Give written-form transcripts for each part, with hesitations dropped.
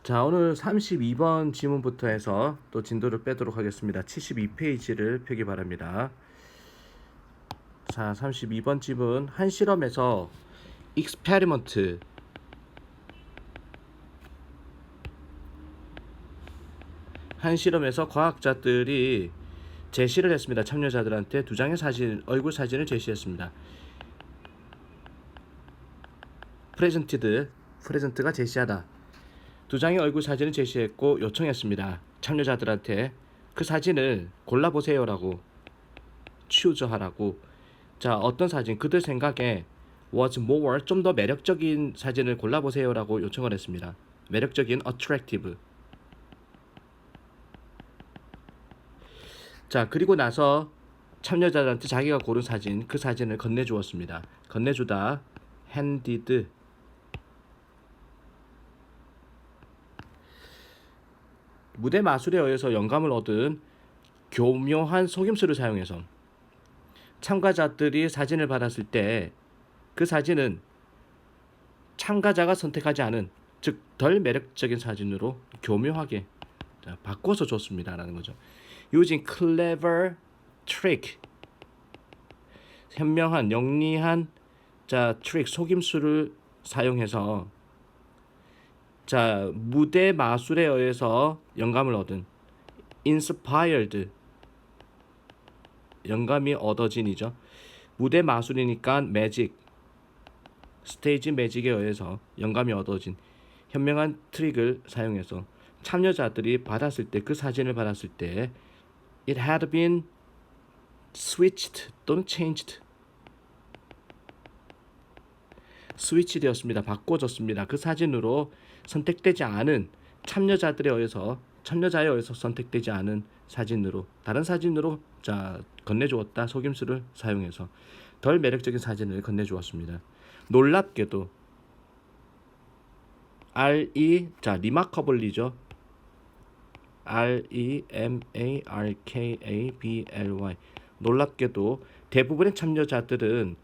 자, 오늘 32번 지문부터 해서 또 진도를 빼도록 하겠습니다. 72페이지를 펴기 바랍니다. 자, 32번 지문. 한 실험에서 experiment 한 실험에서 과학자들이 제시를 했습니다. 참여자들한테 두 장의 사진, 얼굴 사진을 제시했습니다. 프레젠트가 제시하다. 두 장의 얼굴 사진을 제시했고 요청했습니다. 참여자들한테 그 사진을 골라보세요라고, 추저하라고. 자, 어떤 사진, 그들 생각에 was more, 좀 더 매력적인 사진을 골라보세요라고 요청을 했습니다. 매력적인, attractive. 자, 그리고 나서 참여자들한테 자기가 고른 사진, 그 사진을 건네주었습니다. 건네주다, handed. 무대 마술에 의해서 영감을 얻은 교묘한 속임수를 사용해서 참가자들이 사진을 받았을 때 그 사진은 참가자가 선택하지 않은, 즉 덜 매력적인 사진으로 교묘하게 바꿔서 줬습니다라는 거죠. Using clever trick, 현명한, 영리한 트릭, 속임수를 사용해서 무대 마술에 의해서 영감을 얻은, inspired, 영감이 얻어진이죠. 무대 마술이니까 매직, 스테이지 매직에 의해서 영감이 얻어진 현명한 트릭을 사용해서 참여자들이 받았을 때, 그 사진을 받았을 때 it had been switched 또는 changed, 스위치 되었습니다. 바꿔졌습니다. 그 사진으로 선택되지 않은, 참여자에 의해서 선택되지 않은 사진으로, 다른 사진으로 건네주었다. 속임수를 사용해서 덜 매력적인 사진을 건네주었습니다. 놀랍게도 remarkably죠. remarkably. 놀랍게도 대부분의 참여자들은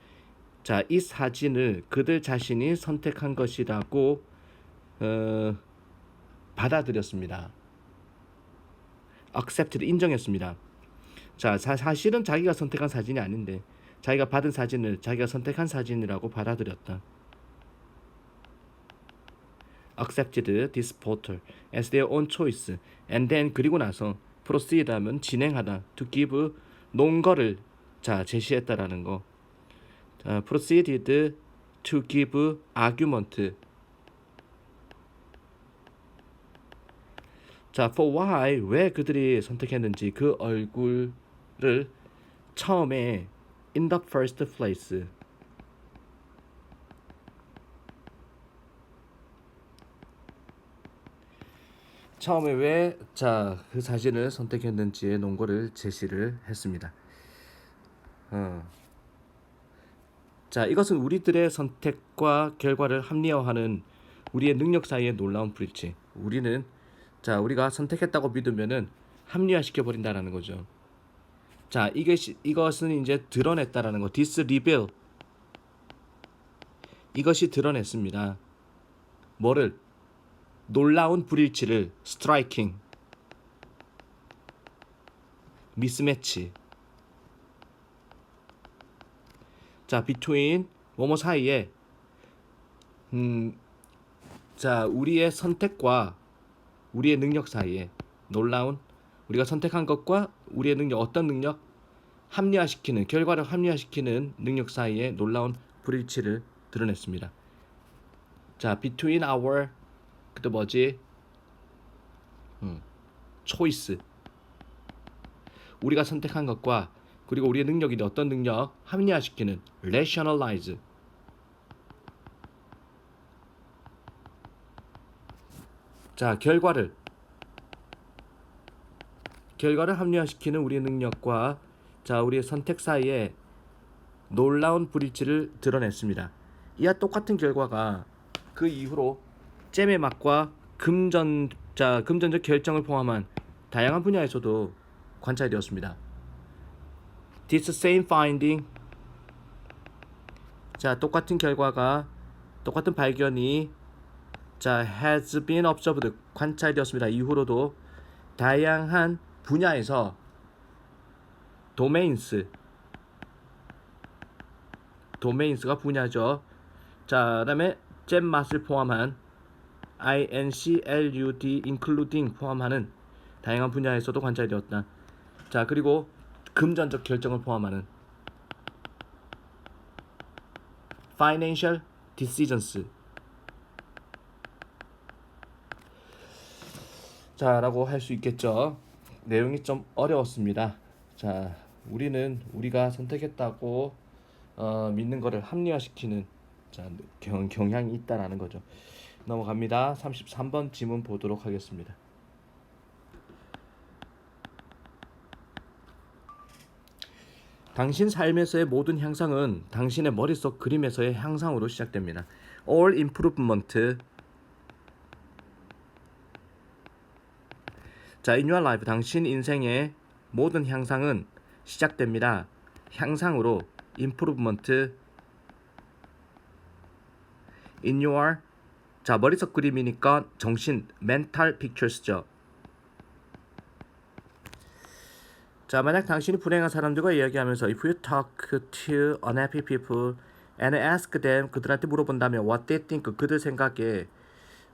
이 사진을 그들 자신이 선택한 것이라고 받아들였습니다. accepted, 인정했습니다. 사실은 자기가 선택한 사진이 아닌데 자기가 받은 사진을 자기가 선택한 사진이라고 받아들였다. accepted this photo as their own choice and then, 그리고 나서 proceed 하면 진행하다, to give, 논거를 제시했다라는 거. proceeded to give argument. for why, 왜 그들이 선택했는지, 그 얼굴을 처음에 in the first place, 처음에 왜 그 사진을 선택했는지의 논거를 제시를 했습니다. 이것은 우리들의 선택과 결과를 합리화하는 우리의 능력 사이의 놀라운 불일치. 우리가 선택했다고 믿으면은 합리화시켜 버린다라는 거죠. 이것은 이제 드러냈다라는 거. This reveal, 이것이 드러냈습니다. 뭐를? 놀라운 불일치를, striking, 미스매치. between, 뭐뭐 사이에, 우리의 선택과 우리의 능력 사이에, 놀라운, 우리가 선택한 것과 우리의 능력, 어떤 능력? 합리화시키는, 결과를 합리화시키는 능력 사이에 놀라운 불일치를 드러냈습니다. between our, 그때 뭐지? choice, 우리가 선택한 것과 그리고 우리의 능력인데 어떤 능력? 합리화시키는, rationalize. 결과를 합리화시키는 우리의 능력과 우리의 선택 사이에 놀라운 불일치를 드러냈습니다. 이와 똑같은 결과가 그 이후로 잼의 맛과 금전적 결정을 포함한 다양한 분야에서도 관찰되었습니다. This same finding, 똑같은 결과가, 똑같은 발견이 자, has been observed 관찰되었습니다. 이후로도 다양한 분야에서 도메인스가 분야죠. 자, 그다음에 잼맛을 포함한 include 포함하는 다양한 분야에서도 관찰되었다. 자, 그리고 금전적 결정을 포함하는 financial decisions. 자, 라고 할 수 있겠죠. 내용이 좀 어려웠습니다. 자, 우리는 우리가 선택했다고 믿는 거를 합리화시키는 경향이 있다라는 거죠. 넘어갑니다. 33번 지문 보도록 하겠습니다. 당신 삶에서의 모든 향상은 당신의 머릿속 그림에서의 향상으로 시작됩니다. All improvement. 자, in your life 당신 인생의 모든 향상은 시작됩니다. 향상으로 improvement. in your 자, 머릿속 그림이니까 정신 mental pictures죠. 자, 만약 당신이 불행한 사람들과 이야기하면서 if you talk to unhappy people and ask them 그들한테 물어본다면 what they think 그들 생각에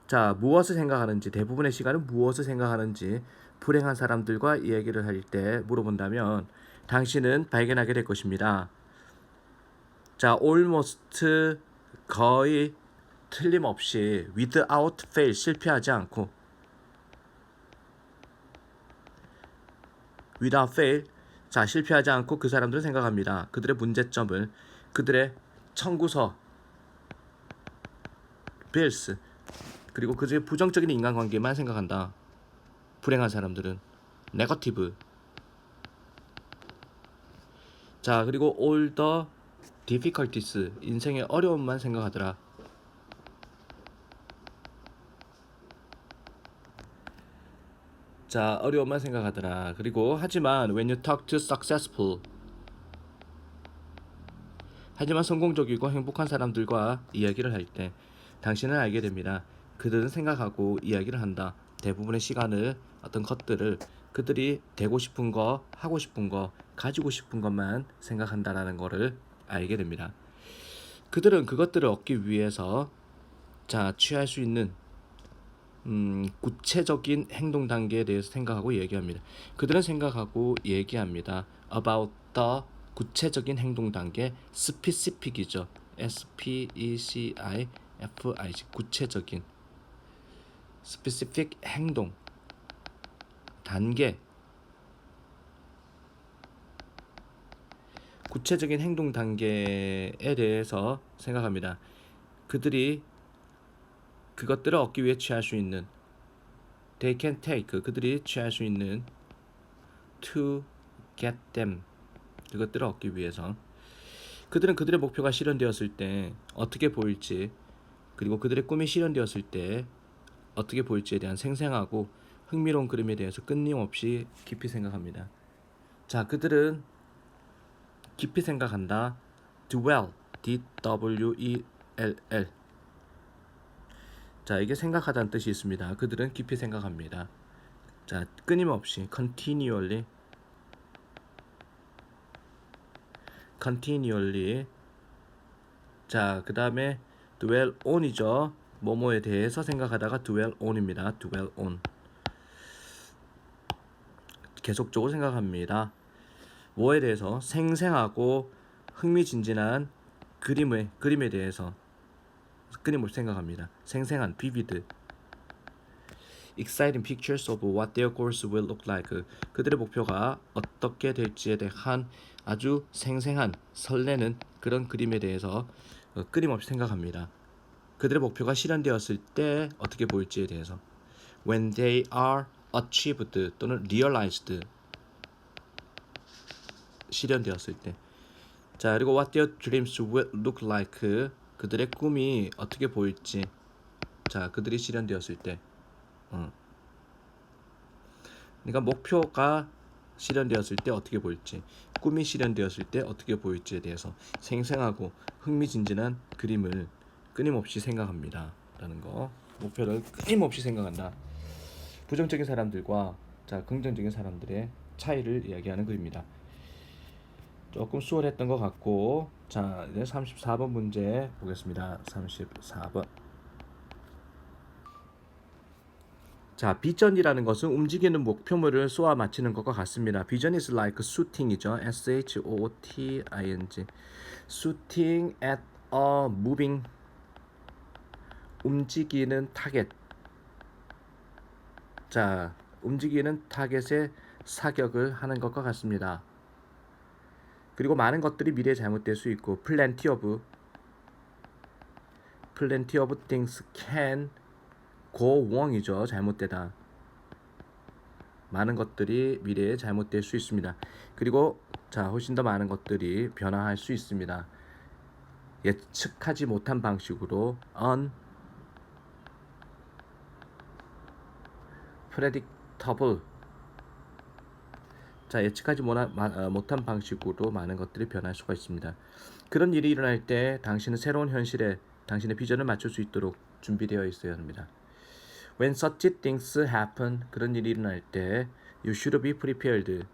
자, 무엇을 생각하는지 대부분의 시간은 무엇을 생각하는지 불행한 사람들과 이야기를 할 때 물어본다면 당신은 발견하게 될 것입니다. 자, almost 거의 틀림없이 without fail 실패하지 않고 without fail 자 실패하지 않고 그 사람들은 생각합니다. 그들의 문제점을 그들의 청구서 bills 그리고 그들의 부정적인 인간관계만 생각한다. 불행한 사람들은 네거티브 자 그리고 all the difficulties 인생의 어려움만 생각하더라. 자 어려움만 생각하더라. 그리고 하지만 when you talk to successful 하지만 성공적이고 행복한 사람들과 이야기를 할 때 당신은 알게 됩니다. 그들은 생각하고 이야기를 한다. 대부분의 시간을 어떤 것들을 그들이 되고 싶은 거, 하고 싶은 거, 가지고 싶은 것만 생각한다라는 거를 알게 됩니다. 그들은 그것들을 얻기 위해서 자 취할 수 있는 구체적인 행동 단계에 대해서 생각하고 얘기합니다. 그들은 생각하고 얘기합니다. about the 구체적인 행동 단계, specific이죠. specific 구체적인 specific 행동 단계 구체적인 행동 단계에 대해서 생각합니다. 그들이 그것들을 얻기 위해 취할 수 있는 they can take 그들이 취할 수 있는 to get them 그것들을 얻기 위해서 그들은 그들의 목표가 실현되었을 때 어떻게 보일지 그리고 그들의 꿈이 실현되었을 때 어떻게 보일지에 대한 생생하고 흥미로운 그림에 대해서 끊임없이 깊이 생각합니다. 자, 그들은 깊이 생각한다. dwell, D-W-E-L-L. 자, 이게 생각하다는 뜻이 있습니다. 그들은 깊이 생각합니다. 자, 끊임없이 continually 자, 그 다음에 dwell on이죠. 뭐뭐에 대해서 생각하다가 dwell on입니다. dwell on 계속적으로 생각합니다. 뭐에 대해서 생생하고 흥미진진한 그림에 대해서 끊임없이 생각합니다. 생생한 vivid exciting pictures of what their goals will look like 그들의 목표가 어떻게 될지에 대한 아주 생생한 설레는 그런 그림에 대해서 끊임없이 생각합니다. 그들의 목표가 실현되었을 때 어떻게 보일지에 대해서 when they are achieved 또는 realized 실현되었을 때 자 그리고 what their dreams will look like 그들의 꿈이 어떻게 보일지 자 그들이 실현되었을 때 그러니까 목표가 실현되었을 때 어떻게 보일지 꿈이 실현되었을 때 어떻게 보일지에 대해서 생생하고 흥미진진한 그림을 끊임없이 생각합니다 라는 거 목표를 끊임없이 생각한다. 부정적인 사람들과 자 긍정적인 사람들의 차이를 이야기하는 글입니다. 조금 수월했던 것 같고 자 이제 34번 문제 보겠습니다. 34번. 자 비전이라는 것은 움직이는 목표물을 쏘아 맞히는 것과 같습니다. 비전 is like shooting이죠. shooting shooting at a moving 움직이는 타겟. 자 움직이는 타겟에 사격을 하는 것과 같습니다. 그리고 많은 것들이 미래에 잘못될 수 있고 plenty of things can go wrong이죠. 잘못되다. 많은 것들이 미래에 잘못될 수 있습니다. 그리고 자 훨씬 더 많은 것들이 변화할 수 있습니다. 예측하지 못한 방식으로 unpredictable 자 예측하지 못한 방식으로 많은 것들이 변할 수가 있습니다. 그런 일이 일어날 때 당신은 새로운 현실에 당신의 비전을 맞출 수 있도록 준비되어 있어야 합니다. When such things happen 그런 일이 일어날 때 you should be prepared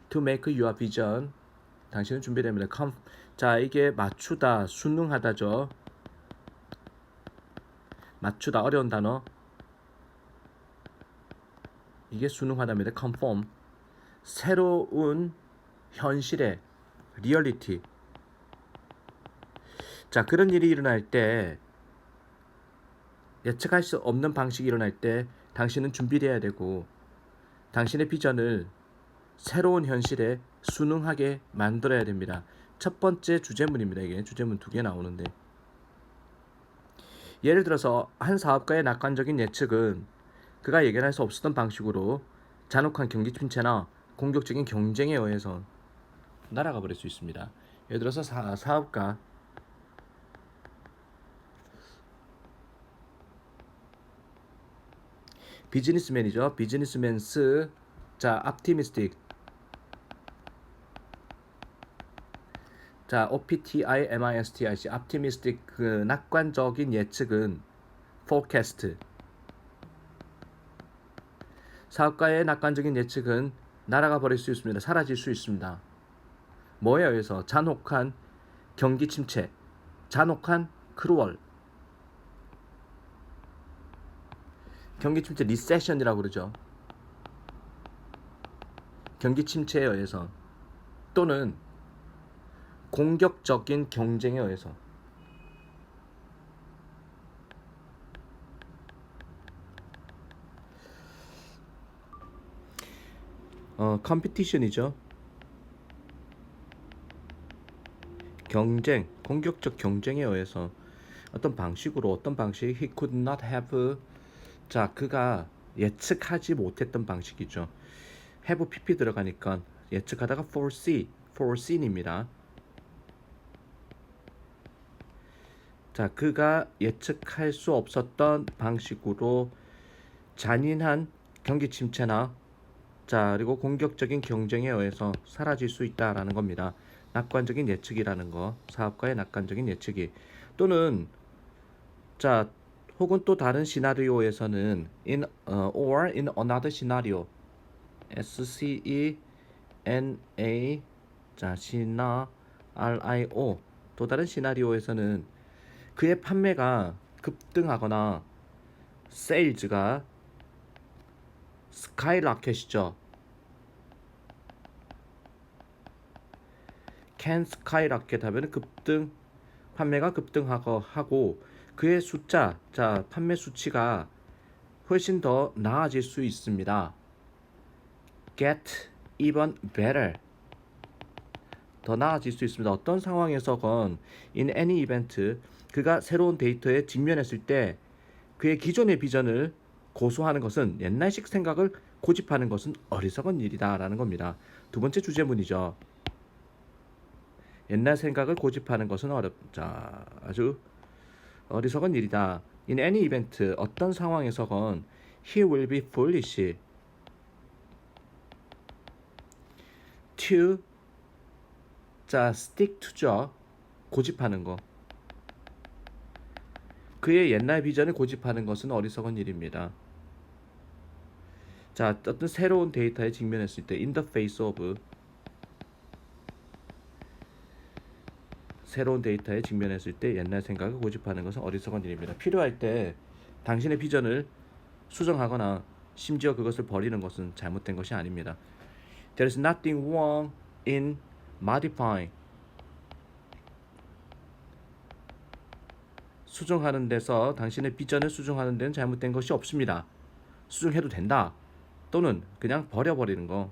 to make your vision 당신은 준비됩니다. 자 이게 맞추다 순응하다죠. 맞추다 어려운 단어 이게 순응하다입니다. conform 새로운 현실의 리얼리티 자 그런 일이 일어날 때 예측할 수 없는 방식이 일어날 때 당신은 준비되어야 되고 당신의 비전을 새로운 현실에 순응하게 만들어야 됩니다. 첫 번째 주제문입니다. 이게 주제문 2개 나오는데 예를 들어서 한 사업가의 낙관적인 예측은 그가 예견할 수 없었던 방식으로 잔혹한 경기 침체나 공격적인 경쟁에 의해서 날아가 버릴 수 있습니다. 예를 들어서 사업가 비즈니스맨이죠. 비즈니스맨스 자 optimistic 자 optimistic optimistic 그 낙관적인 예측은 forecast 사업가의 낙관적인 예측은 날아가 버릴 수 있습니다. 사라질 수 있습니다. 뭐에 의해서 잔혹한 경기 침체 잔혹한 크루얼 경기 침체 리세션이라고 그러죠. 경기 침체에 의해서 또는 공격적인 경쟁에 의해서 컴피티션이죠. 경쟁, 공격적 경쟁에 의해서 어떤 방식으로 he could not have 자 그가 예측하지 못했던 방식이죠. have pp 들어가니까 예측하다가 foresee입니다. 자 그가 예측할 수 없었던 방식으로 잔인한 경기 침체나 자 그리고 공격적인 경쟁에 의해서 사라질 수 있다라는 겁니다. 낙관적인 예측이라는 거 사업가의 낙관적인 예측이 또는 자 혹은 또 다른 시나리오에서는 or in another scenario SCENA 자 scenario 또 다른 시나리오에서는 그의 판매가 급등하거나 세일즈가 스카이라켓이죠. can skyrocket 하면 급등 판매가 급등하고 그의 숫자 자 판매 수치가 훨씬 더 나아질 수 있습니다. get even better 더 나아질 수 있습니다. 어떤 상황에서건 in any event 그가 새로운 데이터에 직면했을 때 그의 기존의 비전을 고수하는 것은 옛날식 생각을 고집하는 것은 어리석은 일이다라는 겁니다. 두 번째 주제문이죠. 옛날 생각을 고집하는 것은 자, 아주 어리석은 일이다. In any event 어떤 상황에서건 he will be foolish to 자 stick to죠. 고집하는 거. 그의 옛날 비전을 고집하는 것은 어리석은 일입니다. 자, 어떤 새로운 데이터에 직면했을 때 in the face of 새로운 데이터에 직면했을 때 옛날 생각을 고집하는 것은 어리석은 일입니다. 필요할 때 당신의 비전을 수정하거나 심지어 그것을 버리는 것은 잘못된 것이 아닙니다. There is nothing wrong in modifying. 수정하는 데서 당신의 비전을 수정하는 데는 잘못된 것이 없습니다. 수정해도 된다. 또는 그냥 버려버리는 거.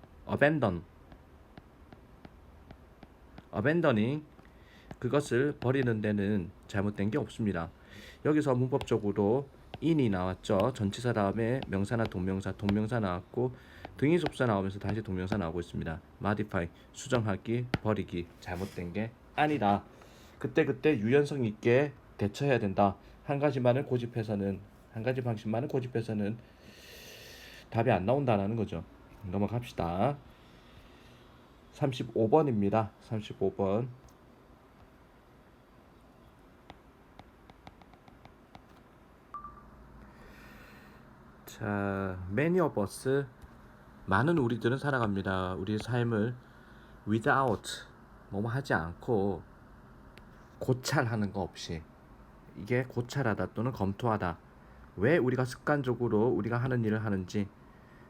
abandoning 그것을 버리는 데는 잘못된 게 없습니다. 여기서 문법적으로 in이 나왔죠. 전치사 다음에 명사나 동명사 나왔고 등위접사 나오면서 다시 동명사 나오고 있습니다. modify 수정하기, 버리기 잘못된 게 아니다. 그때 유연성 있게 대처해야 된다. 한 가지 방식만을 고집해서는 답이 안 나온다는 거죠. 넘어갑시다. 35번입니다. 35번. 자, many of us 많은 우리들은 살아갑니다. 우리의 삶을 without 뭐뭐 하지 않고 고찰하는 거 없이 이게 고찰하다 또는 검토하다 왜 우리가 습관적으로 우리가 하는 일을 하는지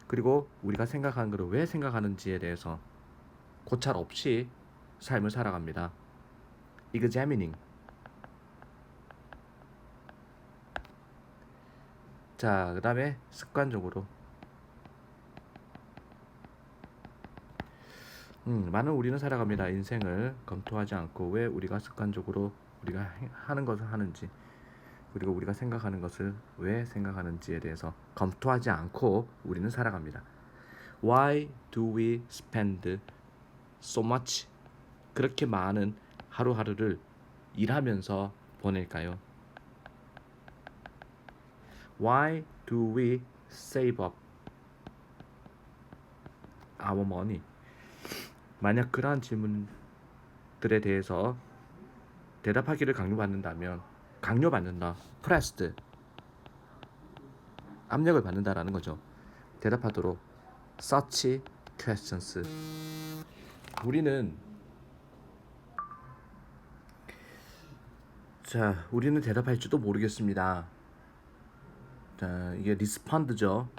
그리고 우리가 생각하는 것을 왜 생각하는지에 대해서 고찰 없이 삶을 살아갑니다. examining 자, 그 다음에 습관적으로 많은 우리는 살아갑니다. 인생을 검토하지 않고 왜 우리가 습관적으로 우리가 하는 것을 하는지 그리고 우리가 생각하는 것을 왜 생각하는지에 대해서 검토하지 않고 우리는 살아갑니다. Why do we spend so much? 그렇게 많은 하루하루를 일하면서 보낼까요? Why do we save up our money? 만약 그러한 질문들에 대해서 대답하기를 강요받는다. pressed 압력을 받는다라는 거죠. 대답하도록 such questions. 우리는 대답할지도 모르겠습니다. 자, 이게 respond죠.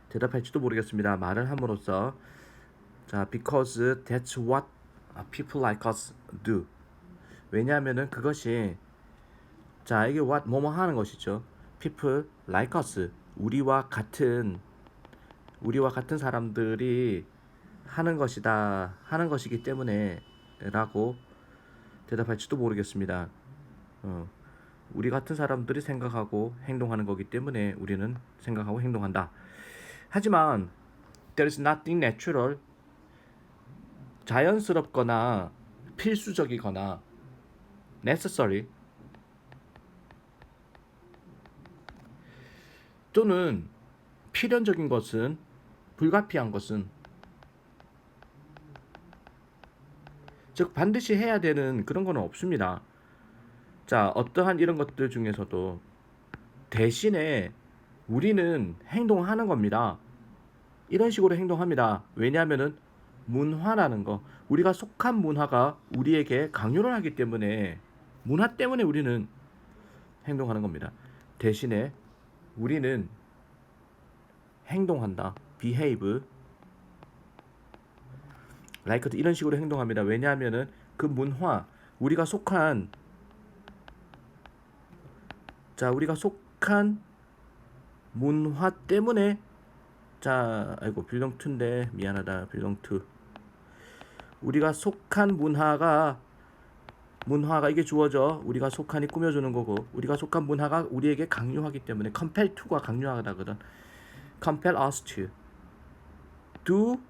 대답할지도 모르겠습니다. 말을 함으로써 자, because that's what people like us do. 왜냐하면은 그것이 자, 이게 what 뭐뭐 하는 것이죠. people like us 우리와 같은 사람들이 하는 것이기 때문에 라고 대답할지도 모르겠습니다. 우리 같은 사람들이 생각하고 행동하는 거기 때문에 우리는 생각하고 행동한다. 하지만 there is nothing natural 자연스럽거나 필수적이거나 necessary 또는 필연적인 것은 불가피한 것은 즉 반드시 해야 되는 그런 건 없습니다. 자, 어떠한 이런 것들 중에서도 대신에 우리는 행동하는 겁니다. 이런 식으로 행동합니다. 왜냐하면은 문화라는 거 우리가 속한 문화가 우리에게 강요를 하기 때문에 문화 때문에 우리는 행동하는 겁니다. 대신에 우리는 행동한다. behave like 이런 식으로 행동합니다. 왜냐하면은 그 문화 우리가 속한 문화 때문에 belong to인데 미안하다. belong to 우리가 속한 문화가 이게 주어져 우리가 속한이 꾸며주는 거고 우리가 속한 문화가 우리에게 강요하기 때문에 compel to가 강요하다거든. compel us to do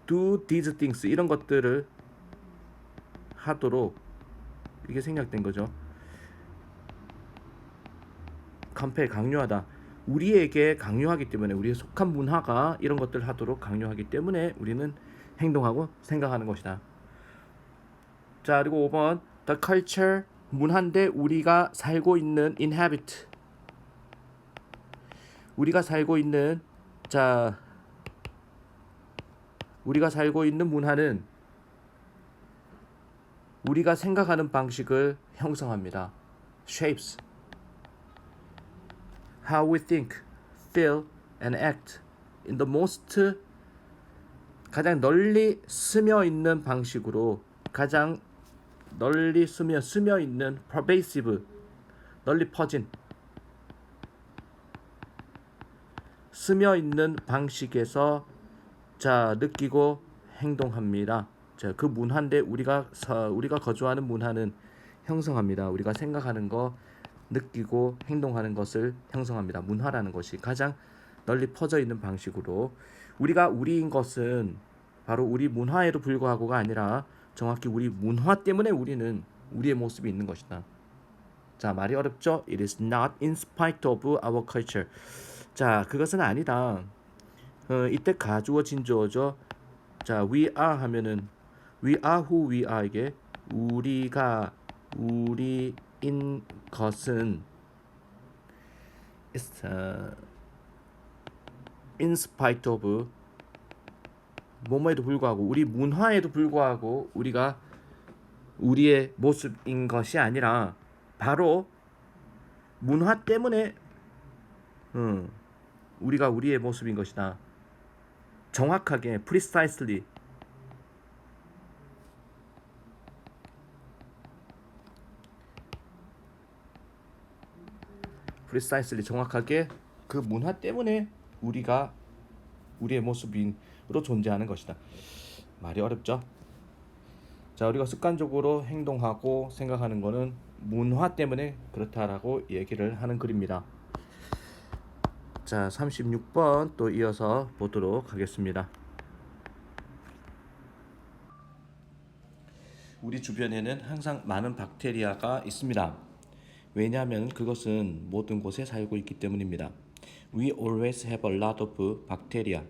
do these things 이런 것들을 하도록 이게 생략된 거죠. compel 강요하다 우리에게 강요하기 때문에 우리의 속한 문화가 이런 것들을 하도록 강요하기 때문에 우리는 행동하고 생각하는 것이다. 자, 그리고 5번 the culture 문화인데 우리가 살고 있는 inhabit 우리가 살고 있는 자 우리가 살고 있는 문화는 우리가 생각하는 방식을 형성합니다. shapes how we think, feel and act in the most 가장 널리 스며 있는 방식으로 가장 널리 스며 있는 pervasive 널리 퍼진 스며 있는 방식에서 자 느끼고 행동합니다. 자, 그 문화인데 우리가 거주하는 문화는 형성합니다. 우리가 생각하는 거, 느끼고 행동하는 것을 형성합니다. 문화라는 것이 가장 널리 퍼져 있는 방식으로 우리가 우리인 것은 바로 우리 문화에도 불구하고가 아니라 정확히 우리 문화 때문에 우리는 우리의 모습이 있는 것이다. 자, 말이 어렵죠? It is not in spite of our culture. 자, 그것은 아니다. 이때 가주어 진주어죠. 자, we are 하면은 we are who we are 이게 우리가 우리인 것은 is in spite of 뭐뭐에도 불구하고 우리 문화에도 불구하고 우리가 우리의 모습인 것이 아니라 바로 문화 때문에 우리가 우리의 모습인 것이다. 정확하게 precisely 정확하게 그 문화 때문에 우리가 우리의 모습으로 존재하는 것이다. 말이 어렵죠? 자, 우리가 습관적으로 행동하고 생각하는 것은 문화 때문에 그렇다라고 얘기를 하는 글입니다. 자, 36번 또 이어서 보도록 하겠습니다. 우리 주변에는 항상 많은 박테리아가 있습니다. 왜냐하면 그것은 모든 곳에 살고 있기 때문입니다. We always have a lot of bacteria.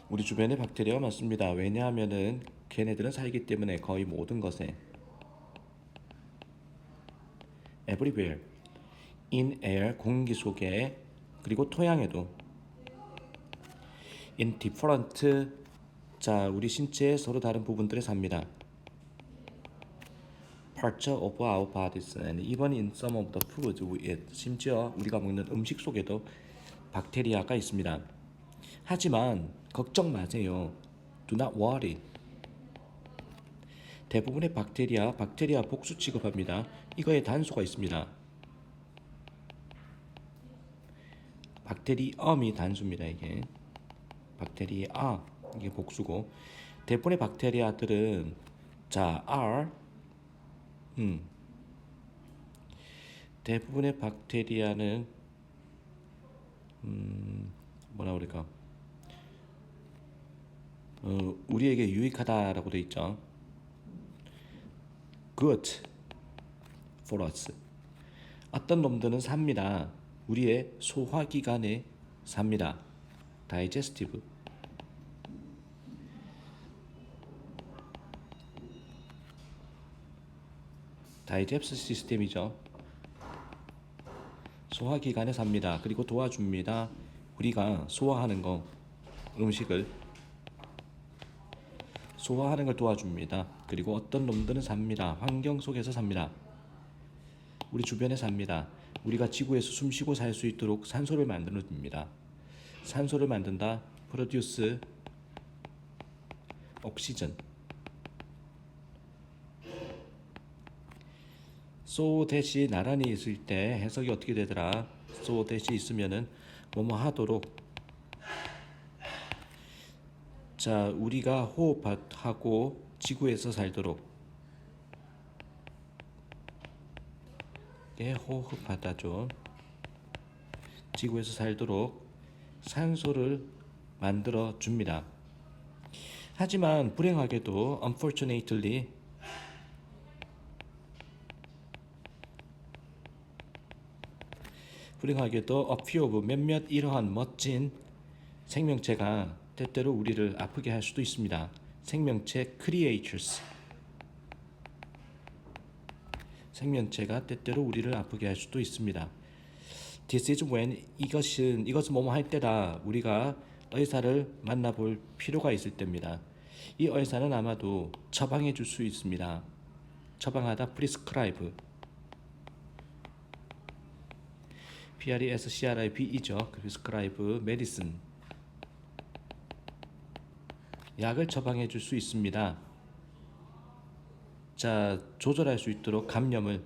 우리 주변에 박테리아가 많습니다. 왜냐하면은 걔네들은 살기 때문에 거의 모든 것에 everywhere, in air, 공기 속에 그리고 토양에도 in different 자, 우리 신체의 서로 다른 부분들에 삽니다. parts of our bodies and even in some of the foods we eat. 심지어 우리가 먹는 음식 속에도 박테리아가 있습니다. 하지만 걱정 마세요. Do not worry. 대부분의 박테리아 복수 취급합니다. 이거에 단수가 있습니다. 박테리엄이 단수입니다. 이게 박테리아 이게 복수고 대부분의 박테리아들은 자 are 대부분의 박테리아는 뭐라 그럴까 우리에게 유익하다라고 돼 있죠. Good for us. 어떤 놈들은 삽니다. 우리의 소화기관에 삽니다. Digestive. 다이제스트 시스템이죠. 소화기관에 삽니다. 그리고 도와줍니다. 우리가 소화하는 거, 음식을 소화하는 걸 도와줍니다. 그리고 어떤 놈들은 삽니다. 환경 속에서 삽니다. 우리 주변에 삽니다. 우리가 지구에서 숨쉬고 살 수 있도록 산소를 만들어줍니다. 산소를 만든다. produce oxygen. so 대시 나란히 있을 때 해석이 어떻게 되더라? so 대시 있으면은 뭐뭐 하도록 자 우리가 호흡하고 지구에서 살도록 호흡하다죠. 지구에서 살도록 산소를 만들어 줍니다. 하지만 불행하게도 unfortunately a few of 몇몇 이러한 멋진 생명체가 때때로 우리를 아프게 할 수도 있습니다. 생명체 creatures. 생명체가 때때로 우리를 아프게 할 수도 있습니다. This is when 이것은 뭐뭐 할 때다. 우리가 의사를 만나볼 필요가 있을 때입니다. 이 의사는 아마도 처방해 줄 수 있습니다. 처방하다 prescribe. prescribe이죠. prescribe medicine. 약을 처방해 줄 수 있습니다. 자, 조절할 수 있도록 감염을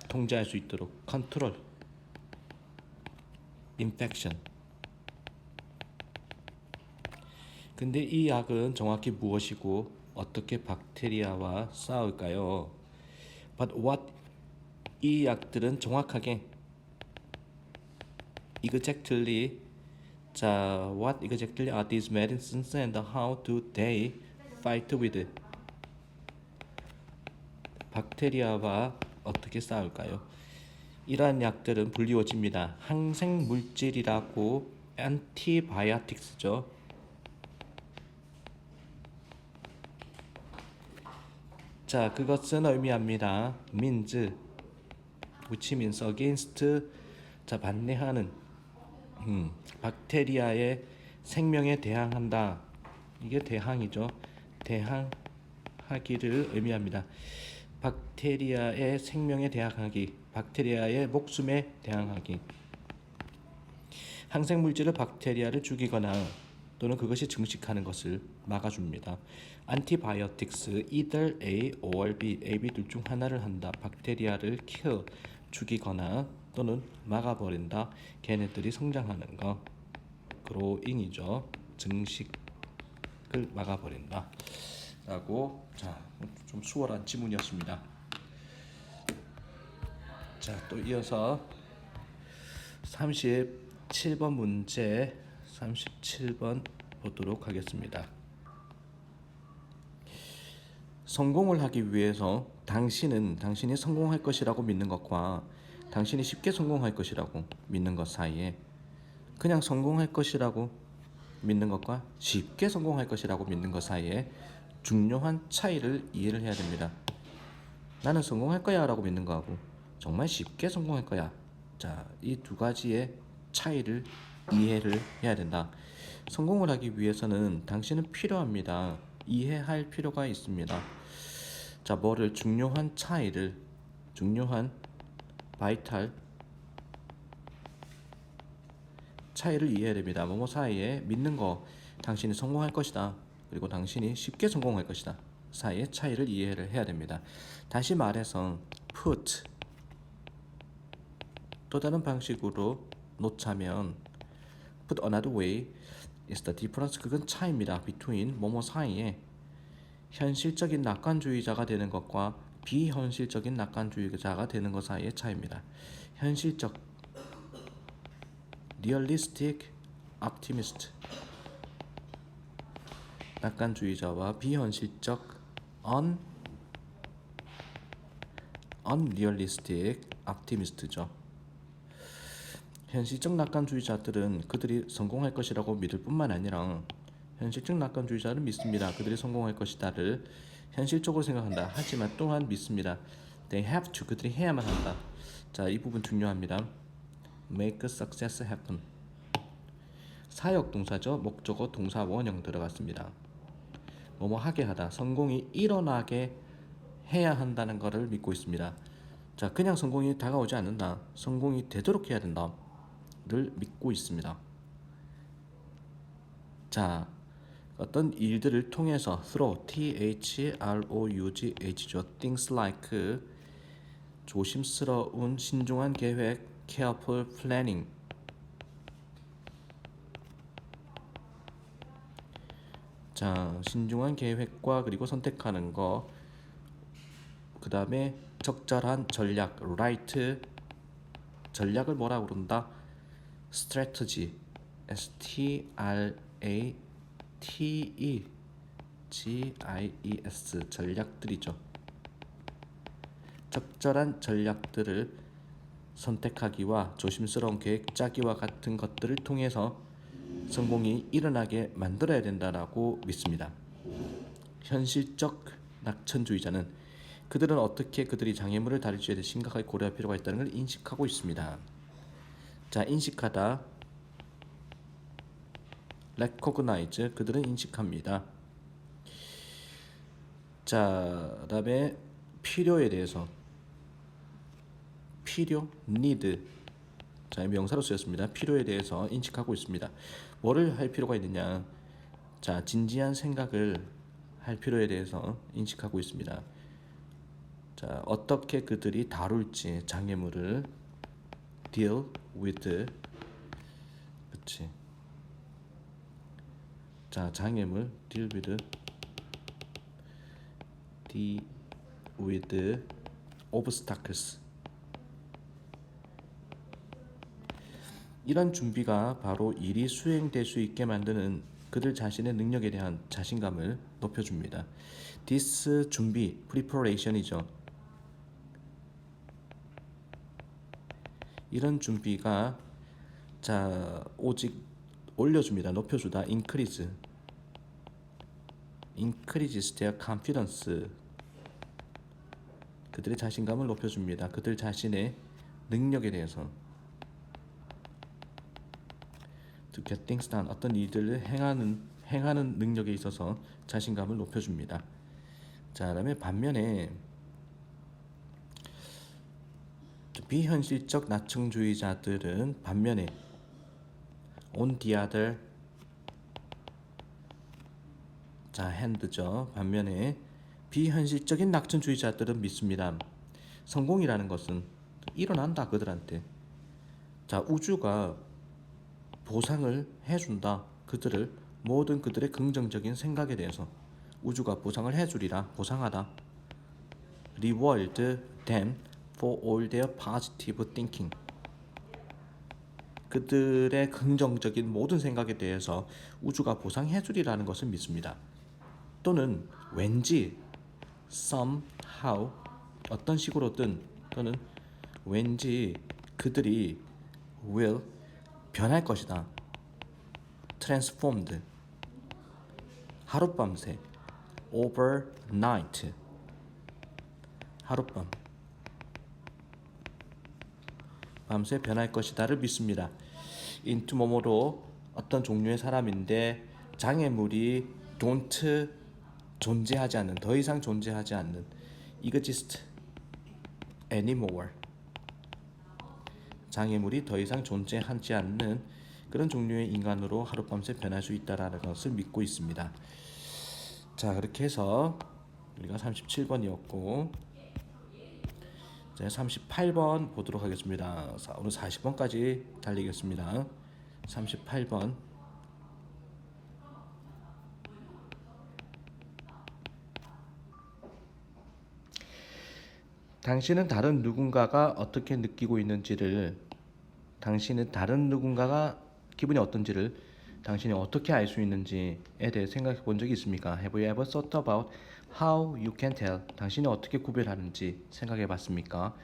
통제할 수 있도록 control infection. 근데 이 약은 정확히 무엇이고 어떻게 박테리아와 싸울까요? But what 이 약들은 정확하게 exactly 자, what exactly are these medicines and how do they fight with it? 박테리아와 어떻게 싸울까요? 이러한 약들은 불리워집니다. 항생 물질이라고 antibiotics죠. 자, 그것은 의미합니다. means which means against 자, 반대하는 박테리아의 생명에 대항한다. 이게 대항이죠. 대항하기를 의미합니다. 박테리아의 생명에 대항하기, 박테리아의 목숨에 대항하기. 항생물질을 박테리아를 죽이거나 또는 그것이 증식하는 것을 막아줍니다. antibiotics either A or B, A, B 둘 중 하나를 한다. 박테리아를 kill, 죽이거나 또는 막아버린다. 걔네들이 성장하는 거. growing이죠. 증식을 막아버린다. 라고 자, 좀 수월한 지문이었습니다. 자, 또 이어서 37번 문제 37번 보도록 하겠습니다. 성공을 하기 위해서 당신이 성공할 것이라고 믿는 것과 당신이 쉽게 성공할 것이라고 믿는 것 사이에 그냥 성공할 것이라고 믿는 것과 쉽게 성공할 것이라고 믿는 것 사이에 중요한 차이를 이해를 해야 됩니다. 나는 성공할 거야 라고 믿는 거하고 정말 쉽게 성공할 거야. 자, 이 두 가지의 차이를 이해를 해야 된다. 성공을 하기 위해서는 당신은 필요합니다. 이해할 필요가 있습니다. 자, 뭐를 중요한 차이를 중요한 바이탈 차이를 이해해야 됩니다. 뭐뭐 사이에 믿는 거 당신이 성공할 것이다. 그리고 당신이 쉽게 성공할 것이다. 사이의 차이를 이해를 해야 됩니다. 다시 말해서 put 또 다른 방식으로 놓자면 put another way is the difference 그건 차이입니다. between 뭐뭐 사이에 현실적인 낙관주의자가 되는 것과 비현실적인 낙관주의자가 되는 것 사이의 차이입니다. 현실적 realistic optimist 낙관주의자와 비현실적 unrealistic optimist죠. 현실적 낙관주의자들은 그들이 성공할 것이라고 믿을 뿐만 아니라 현실적 낙관주의자는 믿습니다. 그들이 성공할 것이다를 현실적으로 생각한다. 하지만 또한 믿습니다. They have to 그들이 해야만 한다. 자, 이 부분 중요합니다. Make success happen. 사역 동사죠. 목적어 동사 원형 들어갔습니다. 뭐뭐 하게 하다. 성공이 일어나게 해야 한다는 것을 믿고 있습니다. 자, 그냥 성공이 다가오지 않는다. 성공이 되도록 해야 된다. 를 믿고 있습니다. 자, 어떤 일들을 통해서 through T-H-R-O-U-G-H죠. things like 조심스러운 신중한 계획 careful planning 자, 신중한 계획과 그리고 선택하는 거 그 다음에 적절한 전략 right 전략을 뭐라고 그런다? strategy S-T-R-A-T-E-G-I-E-S 전략들이죠. 적절한 전략들을 선택하기와 조심스러운 계획 짜기와 같은 것들을 통해서 성공이 일어나게 만들어야 된다라고 믿습니다. 현실적 낙천주의자는 그들은 어떻게 그들이 장애물을 다룰지에 대해 심각하게 고려할 필요가 있다는 걸 인식하고 있습니다. 자, 인식하다. recognize, 그들은 인식합니다. 자, 그다음에 필요에 대해서 필요, need, 자, 명사로 쓰였습니다. 필요에 대해서 인식하고 있습니다. 뭐를 할 필요가 있느냐? 자, 진지한 생각을 할 필요에 대해서 인식하고 있습니다. 자, 어떻게 그들이 다룰지 장애물을 deal with, 그렇지. 자, 장애물 deal with obstacles. 이런 준비가 바로 일이 수행될 수 있게 만드는 그들 자신의 능력에 대한 자신감을 높여줍니다. This 준비, preparation이죠. 이런 준비가 자, 오직 올려줍니다. 높여주다. increases their confidence. 그들의 자신감을 높여줍니다. 그들 자신의 능력에 대해서. To get things done, 어떤 일들을 행하는 능력에 있어서 자신감을 높여줍니다. 자, 그다음에 반면에 비현실적 낙천주의자들은 반면에 on the other, 자, hand죠. 반면에 비현실적인 낙천주의자들은 믿습니다. 성공이라는 것은 일어난다 그들한테. 자, 우주가 보상을 해준다. 그들을 모든 그들의 긍정적인 생각에 대해서 우주가 보상을 해주리라. 보상하다. Reward them for all their positive thinking. 그들의 긍정적인 모든 생각에 대해서 우주가 보상해주리라는 것을 믿습니다. 또는 왠지 somehow, 어떤 식으로든, 또는 왠지 그들이 will 변할 것이다. transformed, 하룻밤새. overnight, 하룻밤, 밤새 변할 것이다를 믿습니다. into 뭐뭐로 어떤 종류의 사람인데 장애물이 don't 존재하지 않는, 더 이상 존재하지 않는, exist anymore, 장애물이 더 이상 존재하지 않는 그런 종류의 인간으로 하룻밤새 변할 수 있다라는 것을 믿고 있습니다. 자, 그렇게 해서 우리가 37번이었고 이제 38번 보도록 하겠습니다. 오늘 40번까지 달리겠습니다. 38번. 당신은 다른 누군가가 어떻게 느끼고 있는지를, 당신은 다른 누군가가 기분이 어떤지를 당신이 어떻게 알 수 있는지에 대해 생각해 본 적이 있습니까? Have you ever thought about how you can tell? 당신이 어떻게 구별하는지 생각해 봤습니까?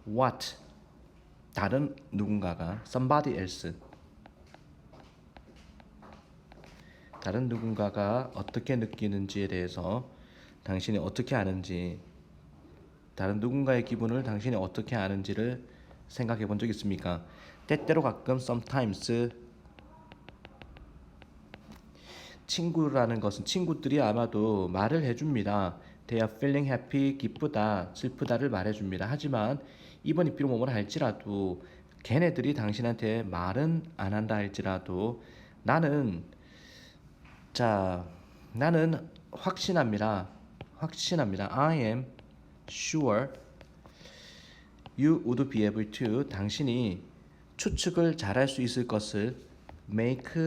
What, 다른 누군가가, somebody else, 다른 누군가가 어떻게 느끼는지에 대해서 당신이 어떻게 아는지, 다른 누군가의 기분을 당신이 어떻게 아는지를 생각해 본 적 있습니까? 때때로 가끔 sometimes, 친구라는 것은 친구들이 아마도 말을 해줍니다. They are feeling happy, 기쁘다, 슬프다를 말해줍니다. 하지만 이번 이피로 뭐뭐라 할지라도, 걔네들이 당신한테 말은 안 한다 할지라도 나는 확신합니다. I am sure you would be able to, 당신이 추측을 잘할 수 있을 것을 make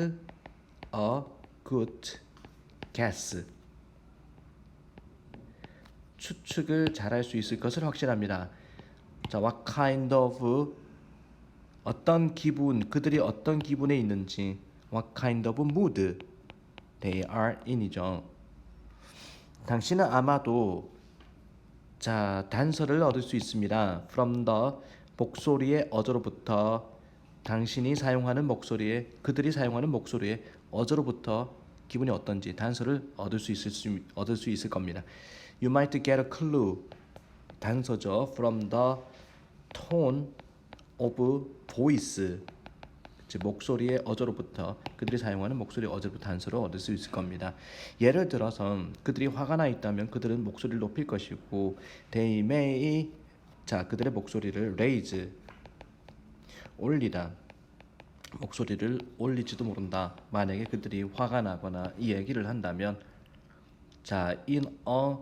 a good guess, 추측을 잘할 수 있을 것을 확신합니다. 자, what kind of, 어떤 기분, 그들이 어떤 기분에 있는지, what kind of mood they are in이죠. 당신은 아마도 자, 단서를 얻을 수 있습니다. from the, 목소리의 어조로부터 당신이 사용하는 목소리에 그들이 사용하는 목소리에 어제로부터 기분이 어떤지 단서를 얻을 수 있을 겁니다. You might get a clue 단서죠. From the tone of voice 즉 목소리의 어조로부터 그들이 사용하는 목소리의 어조로부터 단서를 얻을 수 있을 겁니다. 예를 들어서 그들이 화가 나 있다면 그들은 목소리를 높일 것이고 they may 자 그들의 목소리를 raise 올리다 목소리를 올릴지도 모른다. 만약에 그들이 화가 나거나 이 얘기를 한다면 자 in a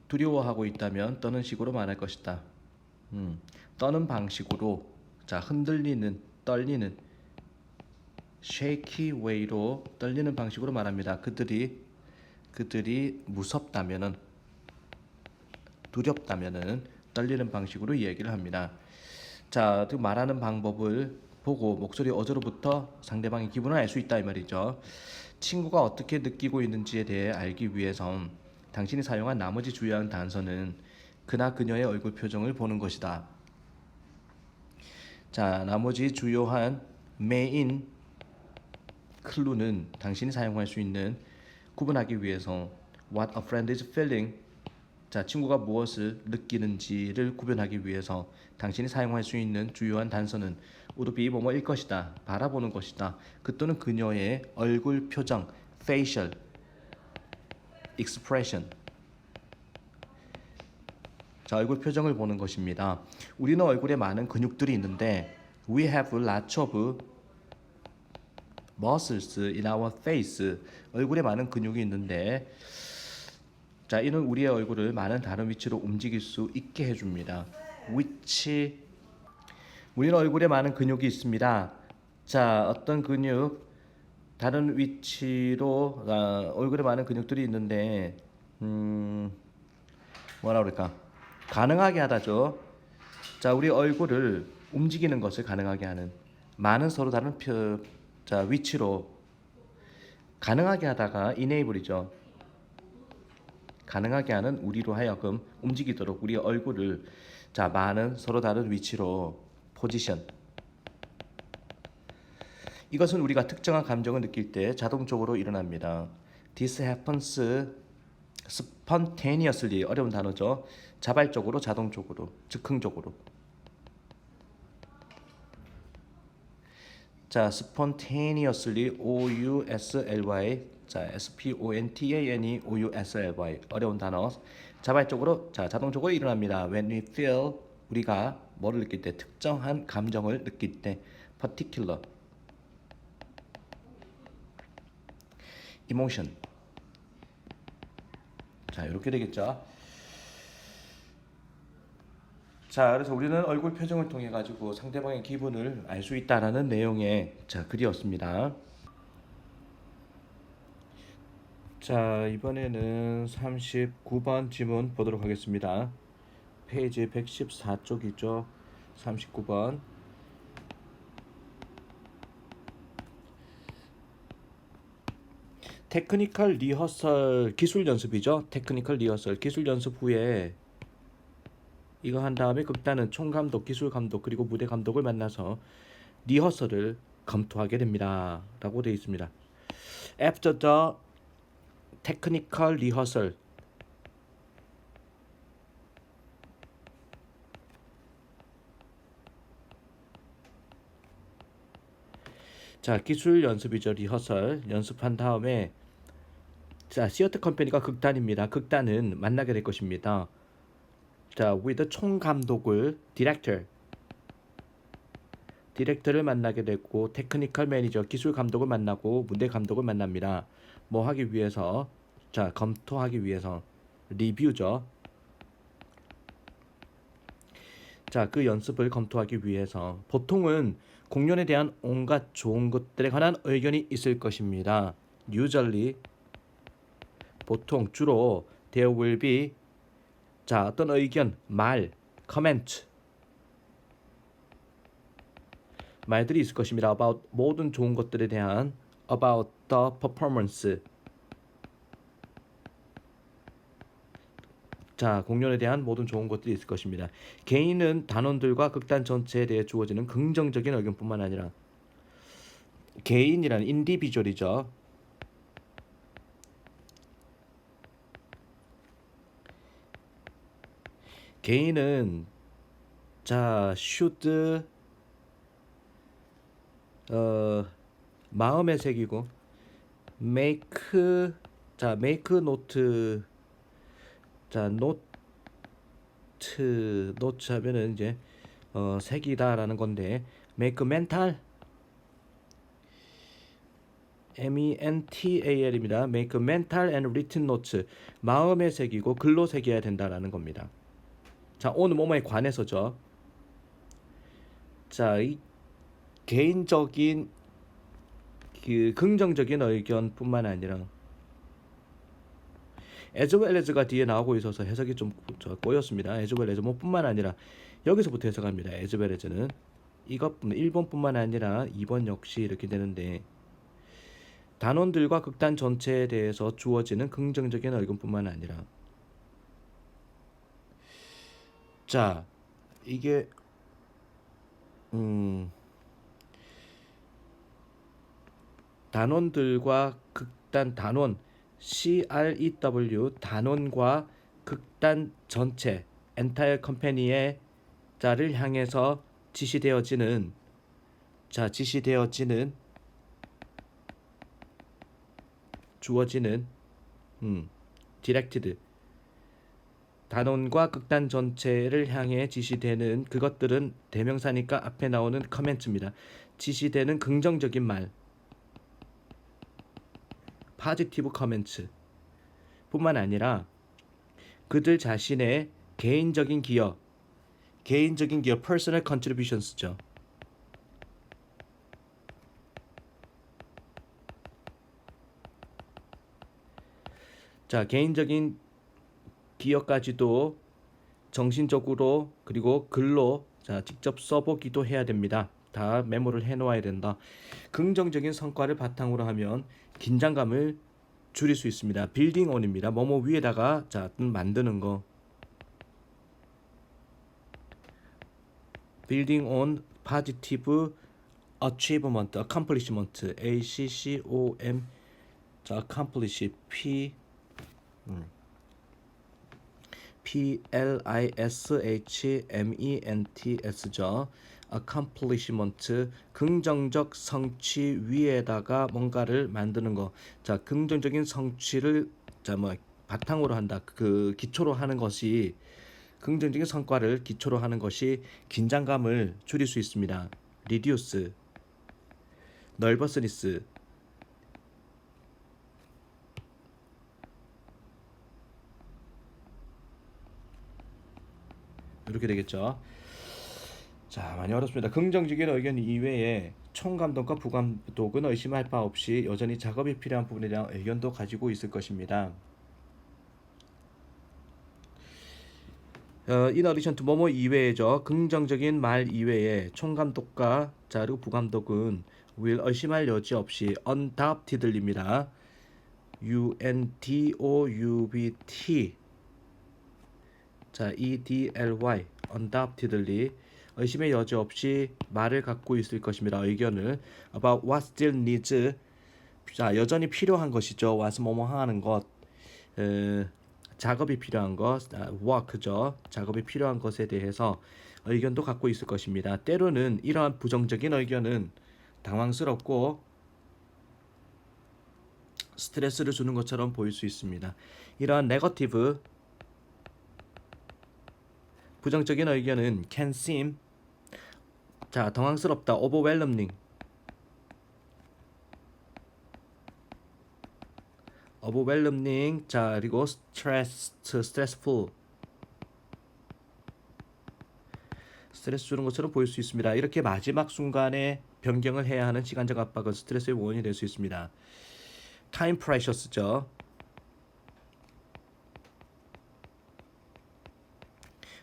두려워하고 있다면 떠는 식으로 말할 것이다. 떠는 방식으로 자 흔들리는 떨리는 shaky way로 떨리는 방식으로 말합니다. 그들이 무섭다면은 두렵다면은 떨리는 방식으로 이야기를 합니다. 자, 그 말하는 방법을 보고 목소리 어조로부터 상대방의 기분을 알 수 있다 이 말이죠. 친구가 어떻게 느끼고 있는지에 대해 알기 위해서 당신이 사용한 나머지 주요한 단서는 그나 그녀의 얼굴 표정을 보는 것이다. 자, 나머지 주요한 메인 클루는 당신이 사용할 수 있는 구분하기 위해서 what a friend is feeling 자, 친구가 무엇을 느끼는지를 구별하기 위해서 당신이 사용할 수 있는 주요한 단서는 would be 뭐뭐일 것이다. 바라보는 것이다. 그 또는 그녀의 얼굴 표정 facial expression 자, 얼굴 표정을 보는 것입니다. 우리는 얼굴에 많은 근육들이 있는데 we have lots of muscles in our face 얼굴에 많은 근육이 있는데 자, 이는 우리의 얼굴을 많은 다른 위치로 움직일 수 있게 해줍니다. 위치 우리는 얼굴에 많은 근육이 있습니다. 자, 어떤 근육 다른 위치로 얼굴에 많은 근육들이 있는데 뭐라 그럴까? 가능하게 하다죠. 자, 우리 얼굴을 움직이는 것을 가능하게 하는 많은 서로 다른 자, 위치로 가능하게 하다가 enable이죠. 가능하게 하는 우리로 하여금 움직이도록 우리 얼굴을 자 많은 서로 다른 위치로 포지션 이것은 우리가 특정한 감정을 느낄 때 자동적으로 일어납니다. This happens spontaneously 어려운 단어죠. 자발적으로 자동적으로 즉흥적으로 자 spontaneously O-U-S-L-Y 자 spontaneously 어려운 단어 자발적으로 자 자동적으로 일어납니다. When we feel 우리가 뭐를 느낄 때 특정한 감정을 느낄 때 particular emotion 자 이렇게 되겠죠. 자 그래서 우리는 얼굴 표정을 통해 가지고 상대방의 기분을 알 수 있다라는 내용의 자 글이었습니다. 자 이번에는 39번 지문 보도록 하겠습니다. 페이지 114쪽이죠. 39번 테크니컬 리허설 기술 연습이죠. 테크니컬 리허설 기술 연습 후에 이거 한 다음에 극단은 총감독, 기술감독 그리고 무대 감독을 만나서 리허설을 검토하게 됩니다. 라고 되어 있습니다. After the technical rehearsal 자 기술 연습이죠. 리허설 연습한 다음에 자 시어터 컴퍼니가 극단입니다. 극단은 만나게 될 것입니다. 자 with 총감독을 디렉터를 만나게 됐고 테크니컬 매니저 기술 감독을 만나고 무대 감독을 만납니다. 뭐 하기 위해서 자 검토하기 위해서 리뷰죠. 자 그 연습을 검토하기 위해서 보통은 공연에 대한 온갖 좋은 것들에 관한 의견이 있을 것입니다. usually 보통 주로 there will be 자 어떤 의견 말 comment 말들이 있을 것입니다. about 모든 좋은 것들에 대한 about the performance 자, 공론에 대한 모든 좋은 것들이 있을 것입니다. 개인은 단원들과 극단 전체에 대해 주어지는 긍정적인 의견뿐만 아니라 개인이란 인디비주얼이죠. 개인은 자, should 마음에 새기고 make 자, make note 자, note 하면은 이제 새기다라는 건데 make mental mental입니다. make mental and written notes 마음에 새기고 글로 새겨야 된다라는 겁니다. 자, 오늘 뭐뭐에 관해서죠. 자, 이 개인적인 그 긍정적인 의견뿐만 아니라 as well as가 뒤에 나오고 있어서 해석이 좀 꼬였습니다. as well as 뭐뿐만 아니라 여기서부터 해석합니다. as well as는 이것뿐만 1번뿐만 아니라 2번 역시 이렇게 되는데 단원들과 극단 전체에 대해서 주어지는 긍정적인 의견뿐만 아니라 자, 이게 단원들과 극단 단원 CREW 단원과 극단 전체 entire company의 자를 향해서 지시되어지는 주어지는 directed 단원과 극단 전체를 향해 지시되는 그것들은 대명사니까 앞에 나오는 커멘트입니다. 지시되는 긍정적인 말 positive comments 뿐만 아니라 그들 자신의 개인적인 기여 personal contributions죠. 자, 개인적인 기여까지도 정신적으로 그리고 글로 자, 직접 써보기도 해야 됩니다. 다 메모를 해놓아야 된다. 긍정적인 성과를 바탕으로 하면 긴장감을 줄일 수 있습니다. 빌딩 온입니다. 뭐뭐 위에다가 자 만드는 거. 빌딩 온 positive achievement, accomplishment, ACCOM 자 accomplish PLISHMENTS죠. accomplishment 긍정적 성취 위에다가 뭔가를 만드는 거. 자, 긍정적인 성취를 바탕으로 한다. 그 기초로 하는 것이 긍정적인 성과를 기초로 하는 것이 긴장감을 줄일 수 있습니다. reduce nervousness 이렇게 되겠죠. 자, 많이 어렵습니다. 긍정적인 의견 이외에 총감독과 부감독은 의심할 바 없이 여전히 작업이 필요한 부분에 대한 의견도 가지고 있을 것입니다. in addition to 뭐뭐 이외에죠. 긍정적인 말 이외에 총감독과 자 그리고 부감독은 will 의심할 여지 없이 undoubtedly입니다. UNDOUBT 자 EDLY undoubtedly 의심의 여지 없이 말을 갖고 있을 것입니다. 의견을 about what still needs 자 여전히 필요한 것이죠. what 뭐뭐 하는 것 작업이 필요한 것 work죠. 작업이 필요한 것에 대해서 의견도 갖고 있을 것입니다. 때로는 이러한 부정적인 의견은 당황스럽고 스트레스를 주는 것처럼 보일 수 있습니다. 이러한 네거티브 부정적인 의견은 can seem 자 당황스럽다 overwhelming 자 그리고 stressful 스트레스 주는 것처럼 보일 수 있습니다. 이렇게 마지막 순간에 변경을 해야 하는 시간적 압박은 스트레스의 원인이 될 수 있습니다. time pressure죠.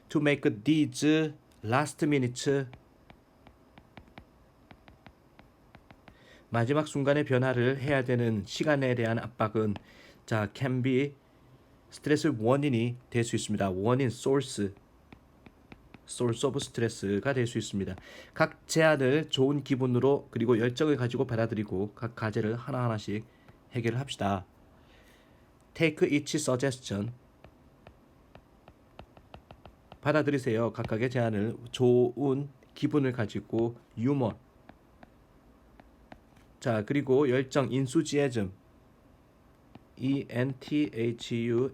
to make these last minutes 마지막 순간의 변화를 해야 되는 시간에 대한 압박은 자 can be 스트레스 원인이 될 수 있습니다. 원인, source 오브 스트레스가 될 수 있습니다. 각 제안을 좋은 기분으로 그리고 열정을 가지고 받아들이고 각 과제를 하나하나씩 해결을 합시다. Take each suggestion. 받아들이세요. 각각의 제안을 좋은 기분을 가지고 유머. 자, 그리고 열정, enthusiasm. enthusiasm.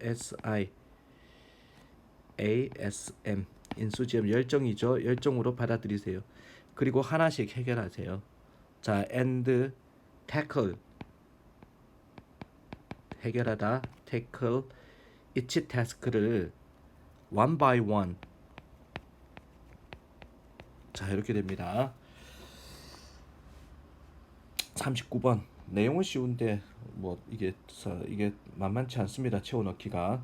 enthusiasm 열정이죠. 열정으로 받아들이세요. 그리고 하나씩 해결하세요. 자, and tackle. 해결하다. tackle each task를 one by one. 자, 이렇게 됩니다. 39번. 내용은 쉬운데 뭐 이게 만만치 않습니다. 채워 넣기가.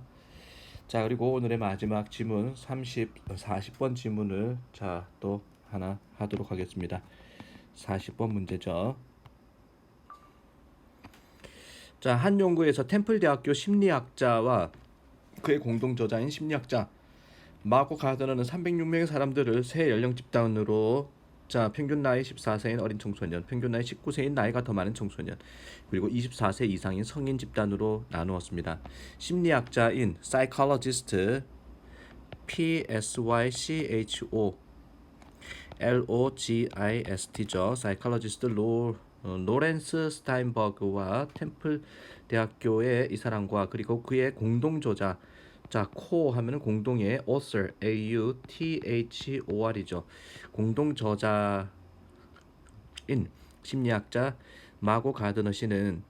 자, 그리고 오늘의 마지막 지문 40번 지문을 자, 또 하나 하도록 하겠습니다. 40번 문제죠. 자, 한 연구에서 템플대학교 심리학자와 그의 공동 저자인 심리학자 마고 가드너는 306명의 사람들을 세 연령 집단으로 자, 평균 나이 14세인 어린 청소년, 평균 나이 19세인 나이가 더 많은 청소년, 그리고 24세 이상인 성인 집단으로 나누었습니다. 심리학자인 psychologist psychologist죠. psychologist 로렌스 스타인버그와 템플 대학교의 이 사람과 그리고 그의 공동 저자 자, 코 하면은 공동의 author, author이죠. 공동 저자인 심리학자 마고 가드너 씨는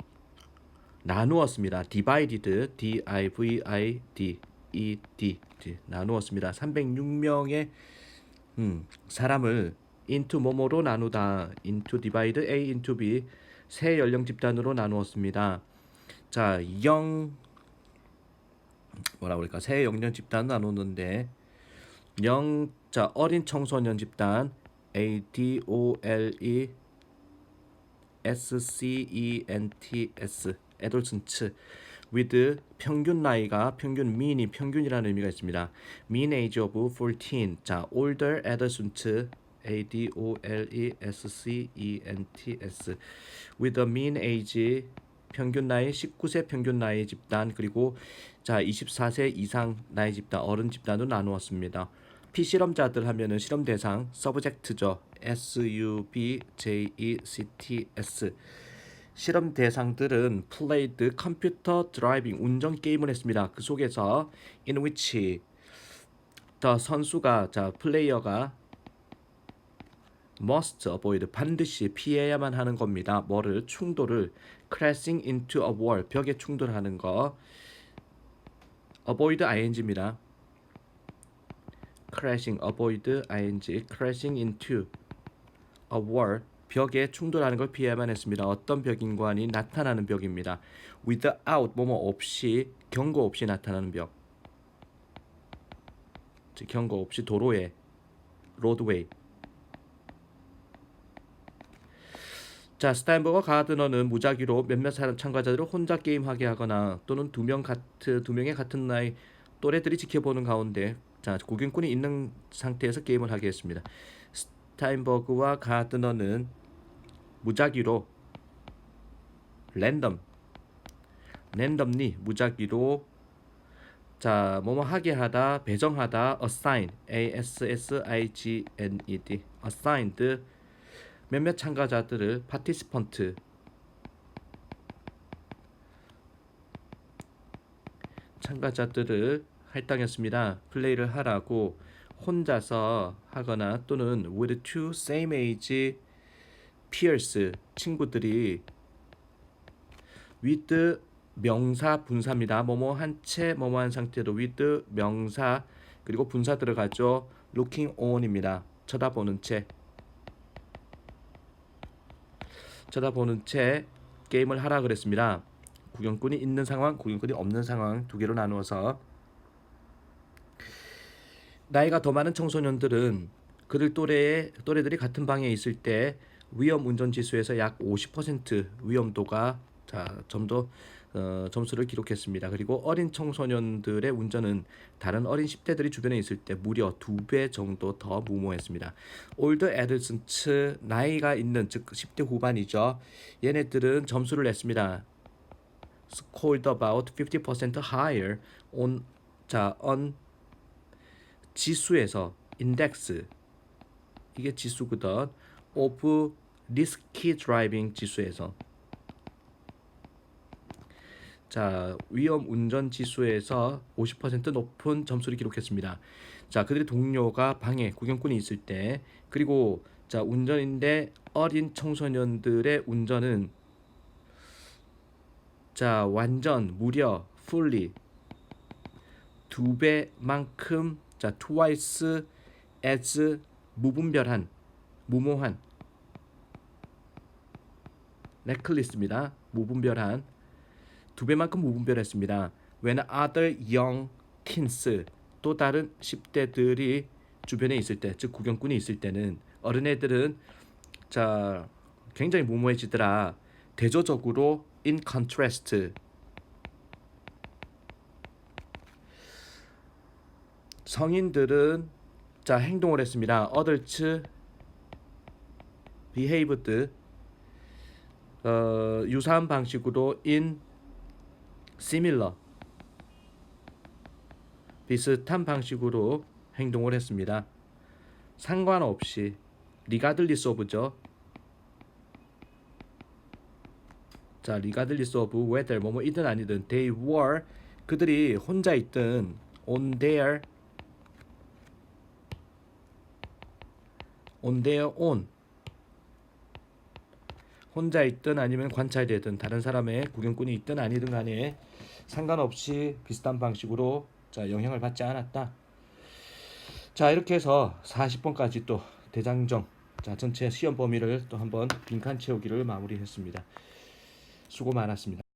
나누었습니다. divided, D-I-V-I-D-E-D 나누었습니다. 306명의 사람을 into 뭐뭐로 나누다, into divide A into B 세 연령 집단으로 나누었습니다. 자, 새 영년 집단 나누는데 자, 어린 청소년 집단 ADOLESCENTS adolescents with 평균 나이가 평균 mean이 평균이라는 의미가 있습니다. mean age of 14. 자, older adolescents ADOLESCENTS with a mean age 평균 나이 19세 평균 나이 집단 그리고 자 24세 이상 나이 집단 어른 집단으로 나누었습니다. 피실험자들 하면은 실험 대상 subject죠. SUBJECTS 실험 대상들은 played 컴퓨터 드라이빙 운전 게임을 했습니다. 그 속에서 in which 선수가 자 플레이어가 must avoid 반드시 피해야만 하는 겁니다. 뭐를 충돌을 crashing into a wall 벽에 충돌하는 거 avoid ing입니다. avoid ing crashing into a wall 벽에 충돌하는 걸 피해야만 했습니다. 어떤 벽인관이 나타나는 벽입니다. without 뭐뭐 없이 경고 없이 나타나는 벽 즉 경고 없이 도로에 roadway 자, 스타인버거 가드너는 무작위로 몇몇 사람 참가자들을 혼자 게임하게 하거나 또는 두 명의 같은 나이 또래들이 지켜보는 가운데 자, 구경꾼이 있는 상태에서 게임을 하게 했습니다. 스타인버그와 가드너는 무작위로 랜덤리 무작위로 자, 뭐뭐 하게 하다, 배정하다, assign, ASSIGNED, assigned 몇몇 참가자들을 participant 참가자들을 할당했습니다. 플레이를 하라고 혼자서 하거나 또는 with two same age peers 친구들이 with 명사 분사입니다. 뭐뭐 한 채 뭐뭐 한 상태로 with 명사 그리고 분사 들어가죠. looking on입니다. 쳐다보는 채 게임을 하라 그랬습니다. 구경꾼이 있는 상황, 구경꾼이 없는 상황 두 개로 나누어서 나이가 더 많은 청소년들은 그들 또래들이 같은 방에 있을 때 위험 운전 지수에서 약 50% 위험도가 자, 좀 더 점수를 기록했습니다. 그리고 어린 청소년들의 운전은 다른 어린 10대들이 주변에 있을 때 무려 2배 정도 더 무모했습니다. older adults, 나이가 있는 즉 10대 후반이죠. 얘네들은 점수를 냈습니다. scored about 50% higher on 지수에서 index, 이게 지수거든, of risky driving 지수에서, 자, 위험 운전 지수에서 50% 높은 점수를 기록했습니다. 자, 그들의 동료가 방해, 구경꾼이 있을 때, 그리고 자, 운전인데 어린 청소년들의 운전은 자, 완전 무려 fully 2배만큼, 자, twice as 무분별한, 무모한, reckless입니다. 무분별한, 2배만큼 무분별했습니다. When other young teens, 또 다른 10대들이 주변에 있을 때, 즉 구경꾼이 있을 때는 어린애들은 자, 굉장히 무모해지더라. 대조적으로 in contrast, 성인들은 자, 행동을 했습니다. adults behaved, 유사한 방식으로 in similar, 비슷한 방식으로 행동을 했습니다. 상관없이, regardless of죠. 자, regardless of whether 뭐뭐이든 아니든, they were, 그들이 혼자 있든 on their own, 혼자 있든 아니면 관찰되든 다른 사람의 구경꾼이 있든 아니든 간에 상관없이 비슷한 방식으로 자, 영향을 받지 않았다. 자, 이렇게 해서 40번까지 또 대장정, 자, 전체 시험 범위를 또 한번 빈칸 채우기를 마무리했습니다. 수고 많았습니다.